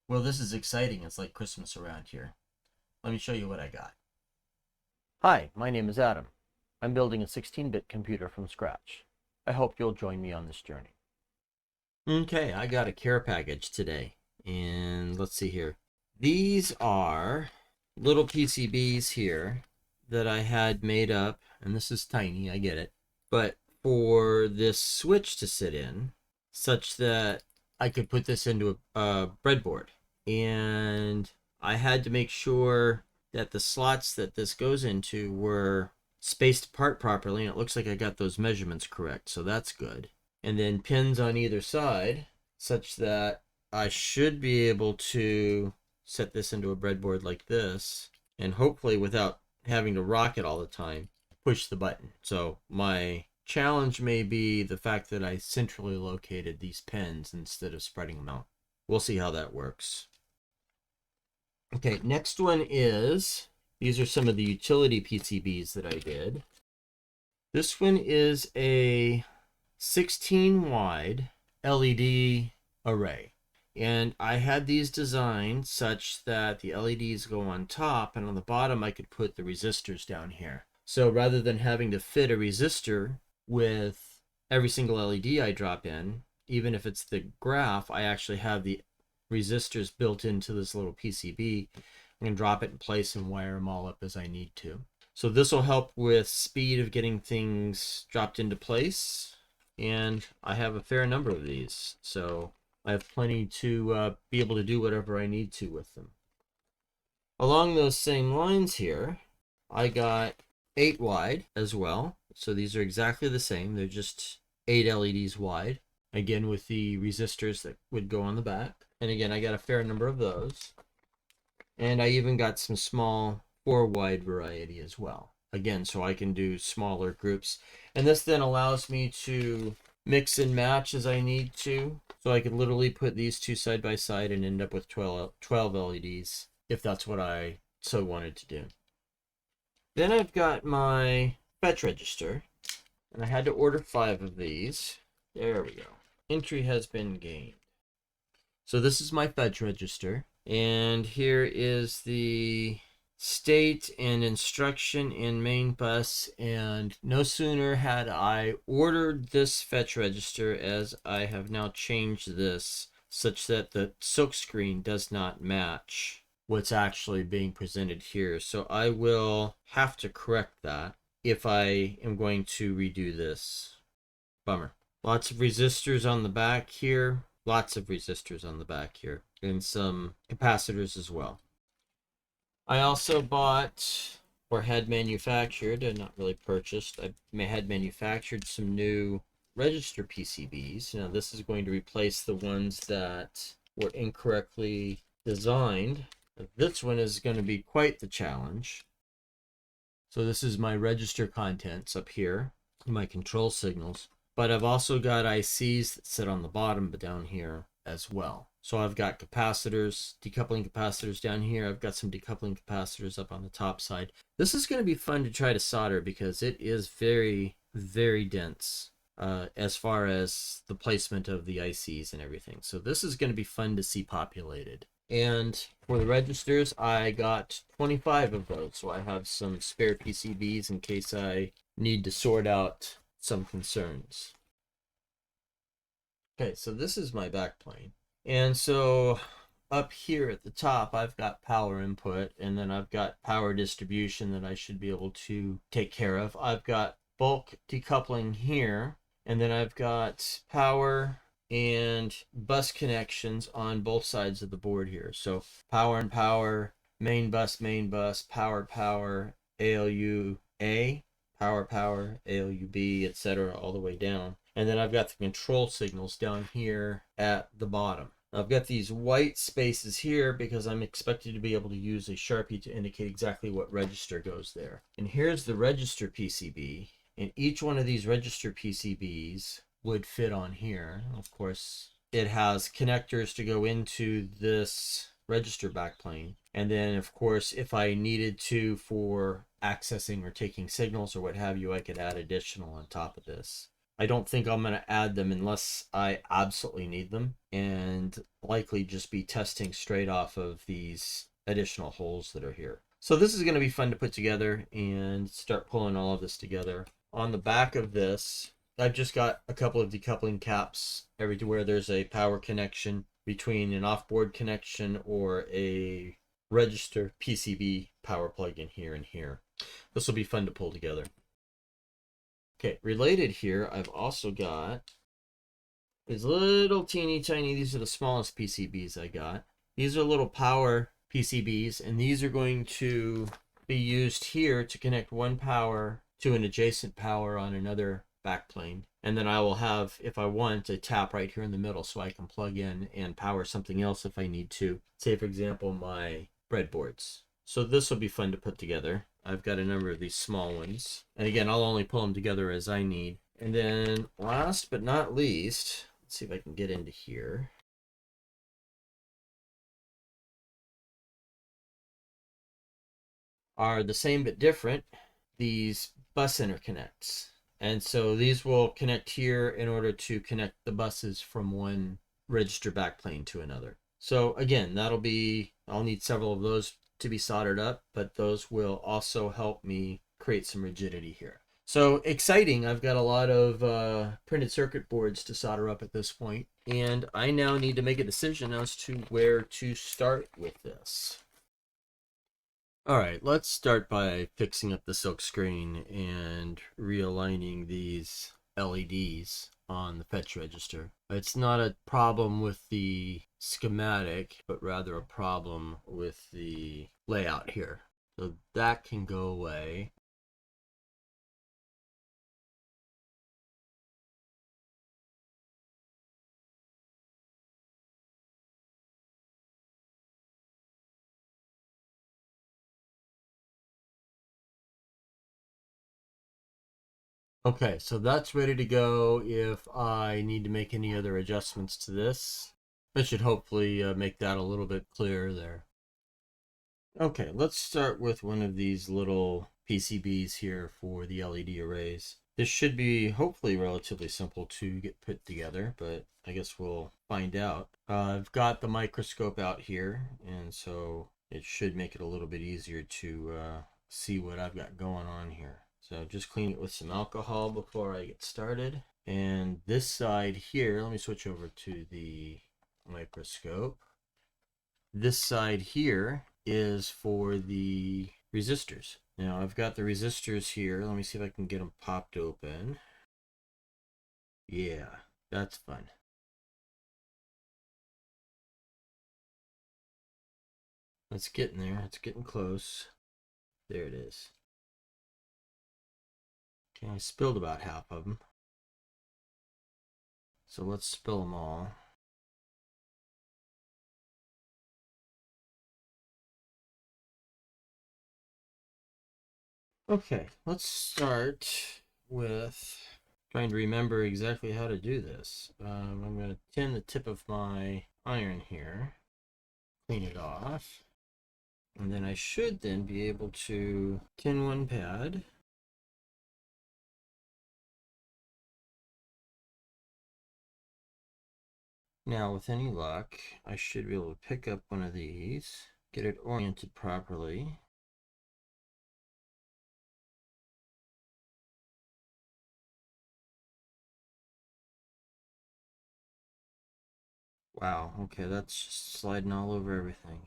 Well, this is exciting. It's like Christmas around here. Let me show you what I got. Hi, my name is Adam. I'm building a 16-bit computer from scratch. I hope you'll join me on this journey. Okay, I got a care package today. And let's see here. These are little PCBs here that I had made up. And this is tiny, I get it. But for this switch to sit in, such that I could put this into a breadboard. And I had to make sure that the slots that this goes into were spaced apart properly, and it looks like I got those measurements correct, so that's good. And then pins on either side, such that I should be able to set this into a breadboard like this, and hopefully without having to rock it all the time, push the button. So my challenge may be the fact that I centrally located these pins instead of spreading them out. We'll see how that works. Okay, next one is, these are some of the utility PCBs that I did. This one is a 16 wide LED array. And I had these designed such that the LEDs go on top, and on the bottom I could put the resistors down here. So rather than having to fit a resistor with every single LED I drop in, even if it's the graph, I actually have the resistors built into this little PCB. I can drop it in place and wire them all up as I need to. So this will help with speed of getting things dropped into place. And I have a fair number of these, so I have plenty to be able to do whatever I need to with them. Along those same lines here, I got 8 wide as well. So these are exactly the same. They're just 8 LEDs wide. Again, with the resistors that would go on the back. And again, I got a fair number of those. And I even got some small 4 wide variety as well. Again, so I can do smaller groups. And this then allows me to mix and match as I need to. So I could literally put these two side by side and end up with 12 LEDs if that's what I so wanted to do. Then I've got my fetch register. And I had to order 5 of these. There we go. Entry has been gained. So this is my fetch register, and here is the state and instruction in main bus, and no sooner had I ordered this fetch register as I have now changed this such that the Silkscreen does not match what's actually being presented here. So I will have to correct that if I am going to redo this. Bummer. Lots of resistors on the back here. Lots of resistors on the back here. And some capacitors as well. I also bought, or had manufactured, and not really purchased, I had manufactured some new register PCBs. Now this is going to replace the ones that were incorrectly designed. This one is going to be quite the challenge. So this is my register contents up here, my control signals. But I've also got ICs that sit on the bottom but down here as well. So I've got capacitors, decoupling capacitors down here. I've got some decoupling capacitors up on the top side. This is going to be fun to try to solder because it is very, very dense as far as the placement of the ICs and everything. So this is going to be fun to see populated. And for the registers, I got 25 of those. So I have some spare PCBs in case I need to sort out some concerns. Okay, so this is my backplane. And so up here at the top, I've got power input, and then I've got power distribution that I should be able to take care of. I've got bulk decoupling here, and then I've got power and bus connections on both sides of the board here. So power and power, main bus, power, ALU A, power, ALUB, etc., all the way down. And then I've got the control signals down here at the bottom. I've got these white spaces here because I'm expected to be able to use a Sharpie to indicate exactly what register goes there. And here's the register PCB, and each one of these register PCBs would fit on here. Of course, it has connectors to go into this register backplane. And then, of course, if I needed to for accessing or taking signals or what have you, I could add additional on top of this. I don't think I'm going to add them unless I absolutely need them, and likely just be testing straight off of these additional holes that are here. So this is going to be fun to put together and start pulling all of this together. On the back of this, I've just got a couple of decoupling caps everywhere there's a power connection between an off-board connection or a register PCB power plug in here and here. This will be fun to pull together. Okay, related here, I've also got these little teeny tiny, these are the smallest PCBs I got. These are little power PCBs, and these are going to be used here to connect one power to an adjacent power on another backplane. And then I will have, if I want, a tap right here in the middle so I can plug in and power something else if I need to. Say, for example, my breadboards. So this will be fun to put together. I've got a number of these small ones. And again, I'll only pull them together as I need. And then last but not least, let's see if I can get into here. Are the same but different, these bus interconnects. And so these will connect here in order to connect the buses from one register backplane to another. So again, I'll need several of those to be soldered up, but those will also help me create some rigidity here. So exciting. I've got a lot of printed circuit boards to solder up at this point, and I now need to make a decision as to where to start with this. All right, let's start by fixing up the silkscreen and realigning these LEDs on the fetch register. It's not a problem with the schematic, but rather a problem with the layout here. So that can go away. Okay, so that's ready to go. If I need to make any other adjustments to this, I should hopefully make that a little bit clearer there. Okay, let's start with one of these little PCBs here for the LED arrays. This should be hopefully relatively simple to get put together, but I guess we'll find out. I've got the microscope out here, and so it should make it a little bit easier to see what I've got going on here. So just clean it with some alcohol before I get started. And this side here, let me switch over to the microscope. This side here is for the resistors. Now I've got the resistors here. Let me see if I can get them popped open. Yeah, that's fun. It's getting there. It's getting close. There it is. Okay, I spilled about half of them. So let's spill them all. Okay, let's start with trying to remember exactly how to do this. I'm going to tin the tip of my iron here, clean it off, and then I should then be able to tin one pad. Now, with any luck, I should be able to pick up one of these, get it oriented properly. Wow, okay, that's just sliding all over everything.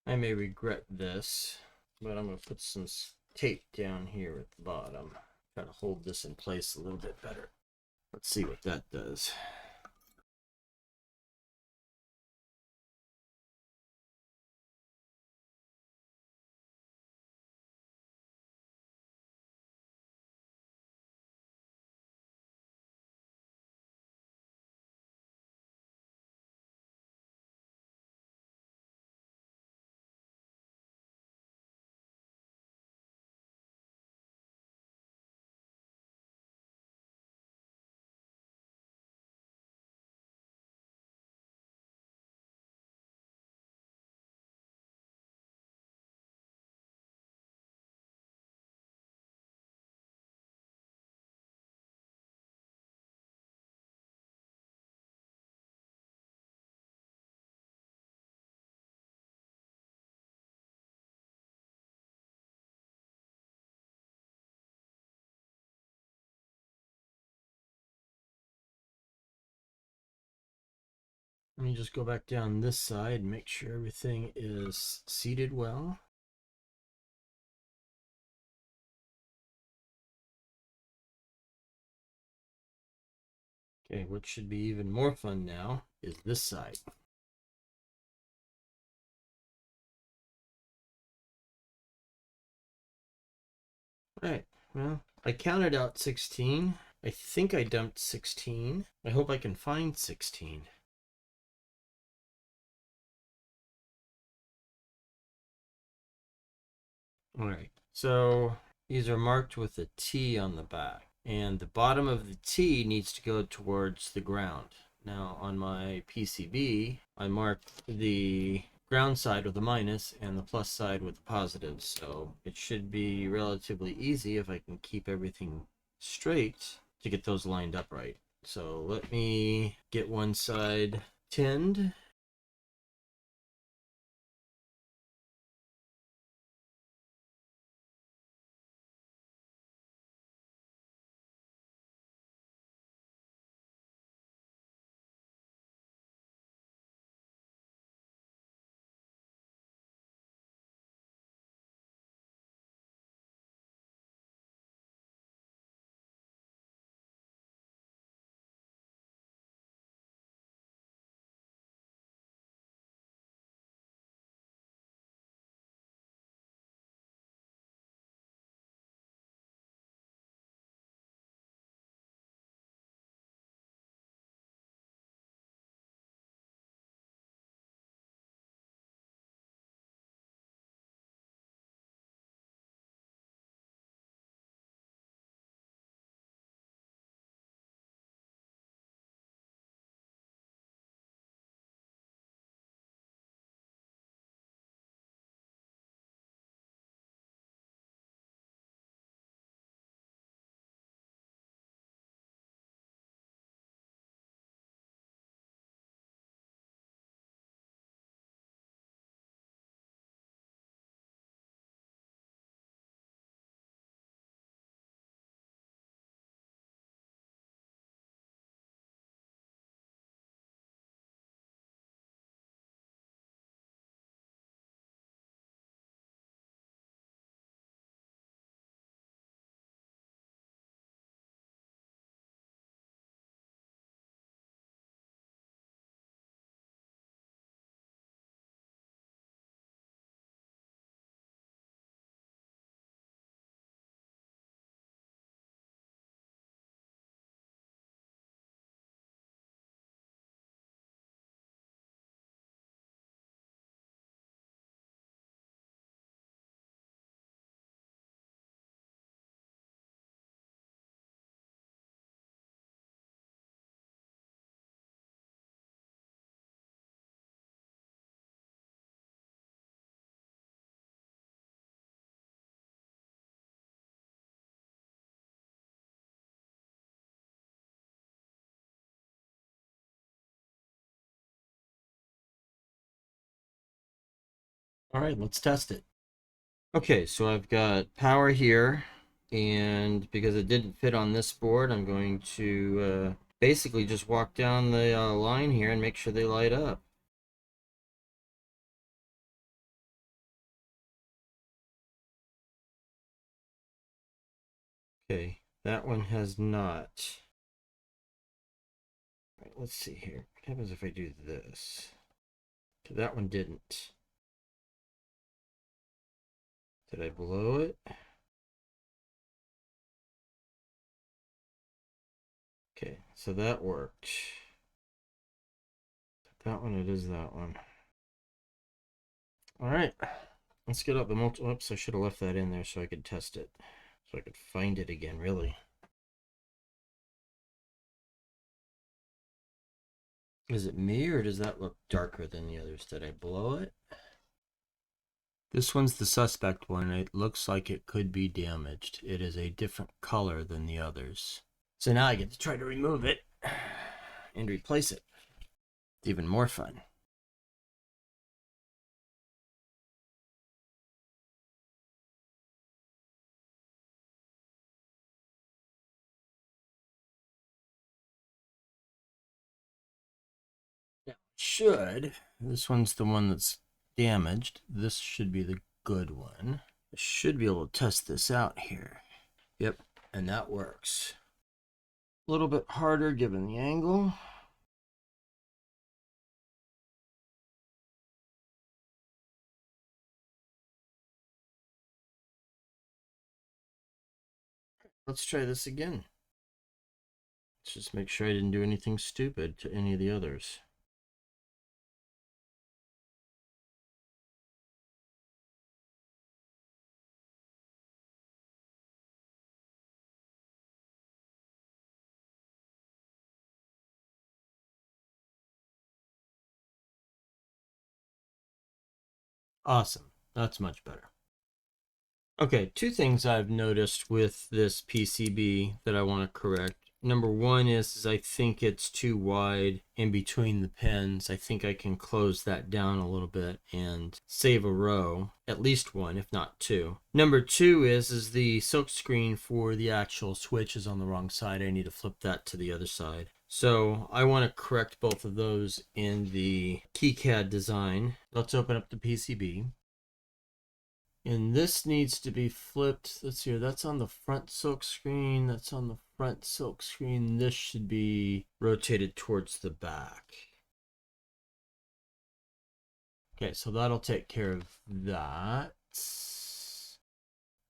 I may regret this, but I'm going to put some tape down here at the bottom. Try to hold this in place a little bit better. Let's see what that does. Let me just go back down this side and make sure everything is seated well. Okay, what should be even more fun now is this side. Right, well, I counted out 16. I think I dumped 16. I hope I can find 16. All right, so these are marked with a T on the back, and the bottom of the T needs to go towards the ground. Now on my PCB, I marked the ground side with a minus and the plus side with the positive, so it should be relatively easy if I can keep everything straight to get those lined up right. So let me get one side tinned. All right, let's test it. Okay, so I've got power here, and because it didn't fit on this board, I'm going to basically just walk down the line here and make sure they light up. Okay, that one has not. All right, let's see here. What happens if I do this? Okay, that one didn't. Did I blow it? Okay, so that worked. That one, it is that one. All right, let's get up the multi. Oops, I should have left that in there so I could test it. So I could find it again, really. Is it me, or does that look darker than the others? Did I blow it? This one's the suspect one. It looks like it could be damaged. It is a different color than the others. So now I get to try to remove it and replace it. It's even more fun. Now, should, this one's the one that's damaged. This should be the good one. I should be able to test this out here. Yep, and that works. A little bit harder given the angle. Let's try this again. Let's just make sure I didn't do anything stupid to any of the others. Awesome. That's much better. Okay, two things I've noticed with this PCB that I want to correct. Number one is I think it's too wide in between the pins. I think I can close that down a little bit and save a row, at least one, if not two. Number two is the silkscreen for the actual switch is on the wrong side. I need to flip that to the other side. So I want to correct both of those in the KiCad design. Let's open up the PCB. And this needs to be flipped. Let's see here. That's on the front silk screen. That's on the front silk screen. This should be rotated towards the back. Okay, so that'll take care of that,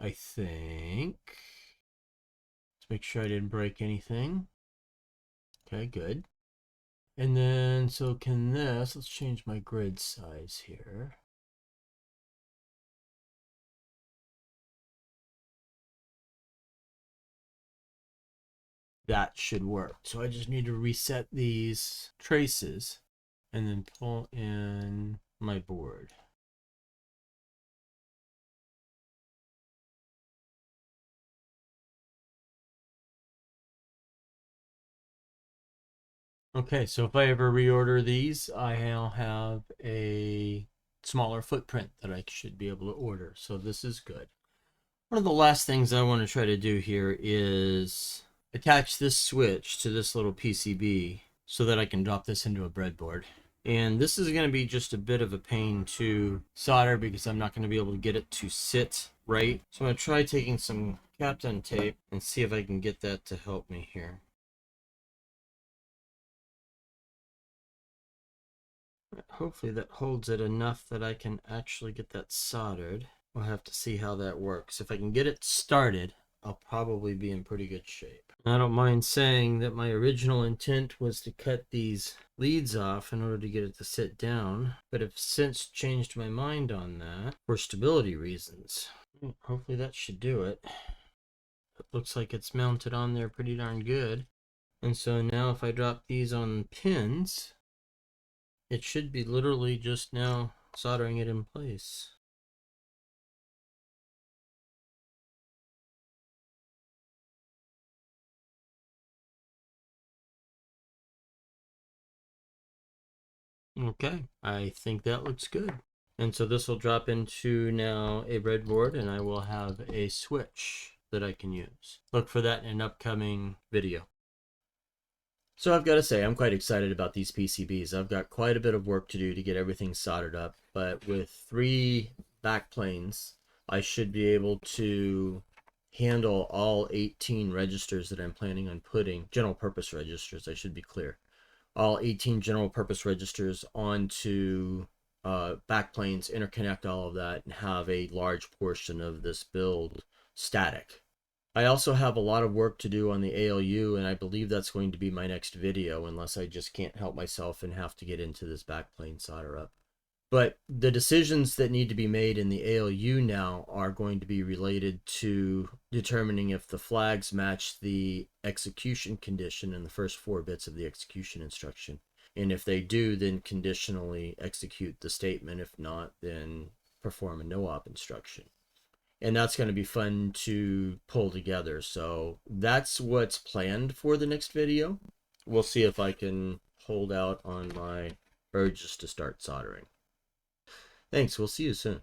I think. Let's make sure I didn't break anything. Okay, good. And then, so can this, let's change my grid size here. That should work. So I just need to reset these traces and then pull in my board. Okay, so if I ever reorder these, I now have a smaller footprint that I should be able to order. So this is good. One of the last things I want to try to do here is attach this switch to this little PCB so that I can drop this into a breadboard. And this is going to be just a bit of a pain to solder because I'm not going to be able to get it to sit right. So I'm going to try taking some Kapton tape and see if I can get that to help me here. Hopefully that holds it enough that I can actually get that soldered. We'll have to see how that works. If I can get it started, I'll probably be in pretty good shape. I don't mind saying that my original intent was to cut these leads off in order to get it to sit down, but I've since changed my mind on that for stability reasons. Hopefully that should do it. It looks like it's mounted on there pretty darn good. And so now if I drop these on pins, it should be literally just now soldering it in place. Okay, I think that looks good. And so this will drop into now a breadboard and I will have a switch that I can use. Look for that in an upcoming video. So I've got to say, I'm quite excited about these PCBs. I've got quite a bit of work to do to get everything soldered up, but with 3 backplanes, I should be able to handle all 18 registers that I'm planning on putting, general purpose registers, I should be clear. All 18 general purpose registers onto backplanes, interconnect all of that, and have a large portion of this build static. I also have a lot of work to do on the ALU, and I believe that's going to be my next video unless I just can't help myself and have to get into this backplane solder up. But the decisions that need to be made in the ALU now are going to be related to determining if the flags match the execution condition in the first 4 bits of the execution instruction. And if they do, then conditionally execute the statement. If not, then perform a no-op instruction. And that's going to be fun to pull together. So that's what's planned for the next video. We'll see if I can hold out on my urges to start soldering. Thanks. We'll see you soon.